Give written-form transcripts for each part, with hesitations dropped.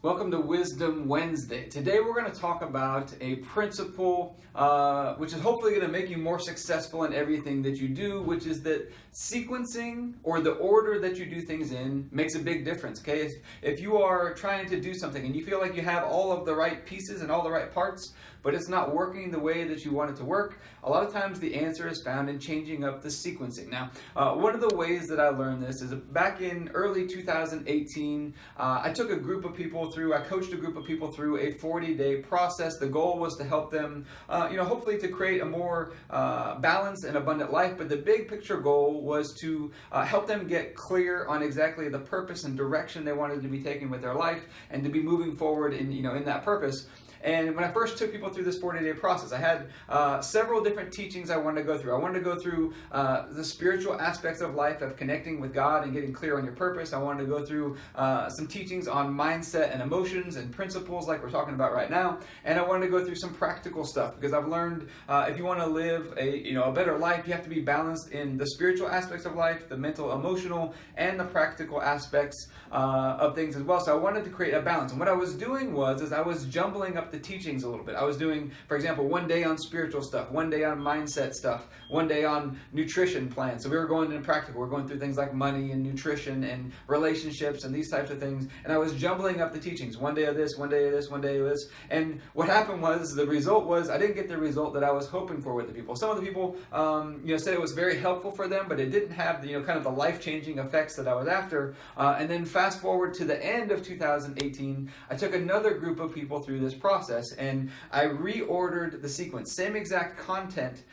Welcome to Wisdom Wednesday. Today we're going to talk about a principle which is hopefully going to make you more successful in everything that you do, which is that sequencing or the order that you do things in makes a big difference. Okay, if you are trying to do something and you feel like you have all of the right pieces and all the right parts, but it's not working the way that you want it to work, a lot of times the answer is found in changing up the sequencing. Now, one of the ways that I learned this is back in early 2018, I took a group of people I coached a group of people through a 40-day process. The goal was to help them, hopefully to create a more balanced and abundant life. But the big picture goal was to help them get clear on exactly the purpose and direction they wanted to be taking with their life and to be moving forward in that purpose. And when I first took people through this 40-day process, I had several different teachings I wanted to go through. I wanted to go through the spiritual aspects of life, of connecting with God and getting clear on your purpose. I wanted to go through some teachings on mindset and emotions and principles like we're talking about right now. And I wanted to go through some practical stuff because I've learned if you want to live a better life, you have to be balanced in the spiritual aspects of life, the mental, emotional, and the practical aspects of things as well. So I wanted to create a balance. And what I was doing was I was jumbling up the teachings a little bit. I was doing, for example, one day on spiritual stuff, one day on mindset stuff, one day on nutrition plans. So we were going into practical. We're going through things like money and nutrition and relationships and these types of things. And I was jumbling up the teachings. One day of this, one day of this, one day of this. And what happened was the result was I didn't get the result that I was hoping for with the people. Some of the people, said it was very helpful for them, but it didn't have the, kind of the life-changing effects that I was after. And then fast forward to the end of 2018, I took another group of people through this process and I reordered the sequence. Same exact content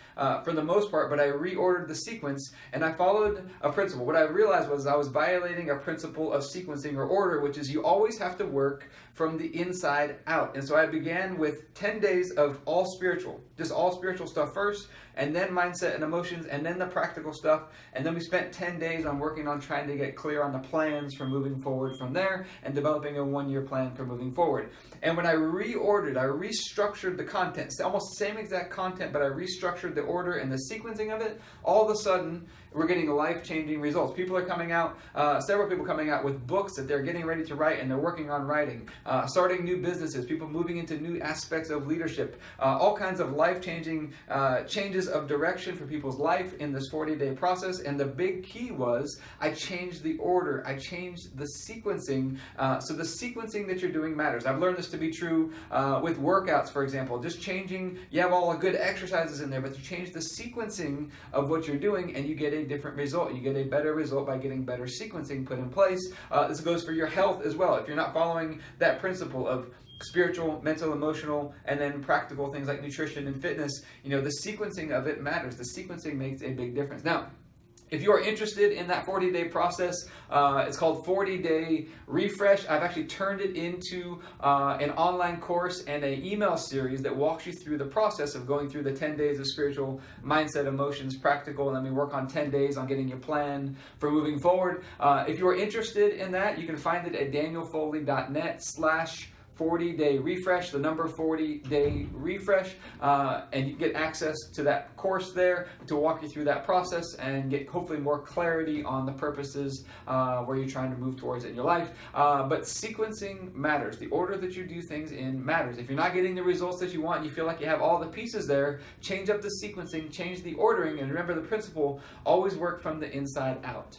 for the most part, but I reordered the sequence and I followed a principle. What I realized was I was violating a principle of sequencing or order, which is you always have to work from the inside out. And so I began with 10 days of all spiritual, just all spiritual stuff first, and then mindset and emotions, and then the practical stuff. And then we spent 10 days on working on trying to get clear on the plans for moving forward from there and developing a one-year plan for moving forward. And when I reordered, I restructured the content. It's almost the same exact content, but I restructured the order and the sequencing of it. All of a sudden, we're getting life-changing results. People are coming out, several people coming out with books that they're getting ready to write and they're working on writing, starting new businesses, people moving into new aspects of leadership, all kinds of life-changing changes of direction for people's life in this 40-day process. And the big key was I changed the order. I changed the sequencing. So the sequencing that you're doing matters. I've learned this to be true with workouts, for example. Just changing, you have all the good exercises in there, but you change the sequencing of what you're doing and you get a different result. You get a better result by getting better sequencing put in place. This goes for your health as well. If you're not following that principle of spiritual, mental, emotional, and then practical things like nutrition and fitness, the sequencing of it matters. The sequencing makes a big difference. Now, if you are interested in that 40-day process, it's called 40-Day Refresh. I've actually turned it into an online course and an email series that walks you through the process of going through the 10 days of spiritual, mindset, emotions, practical, and then we work on 10 days on getting your plan for moving forward. If you are interested in that, you can find it at danielfoley.net/40-day refresh, the number 40-day refresh, and you get access to that course there to walk you through that process and get hopefully more clarity on the purposes where you're trying to move towards in your life. But sequencing matters. The order that you do things in matters. If you're not getting the results that you want and you feel like you have all the pieces there, change up the sequencing, change the ordering, and remember the principle, always work from the inside out.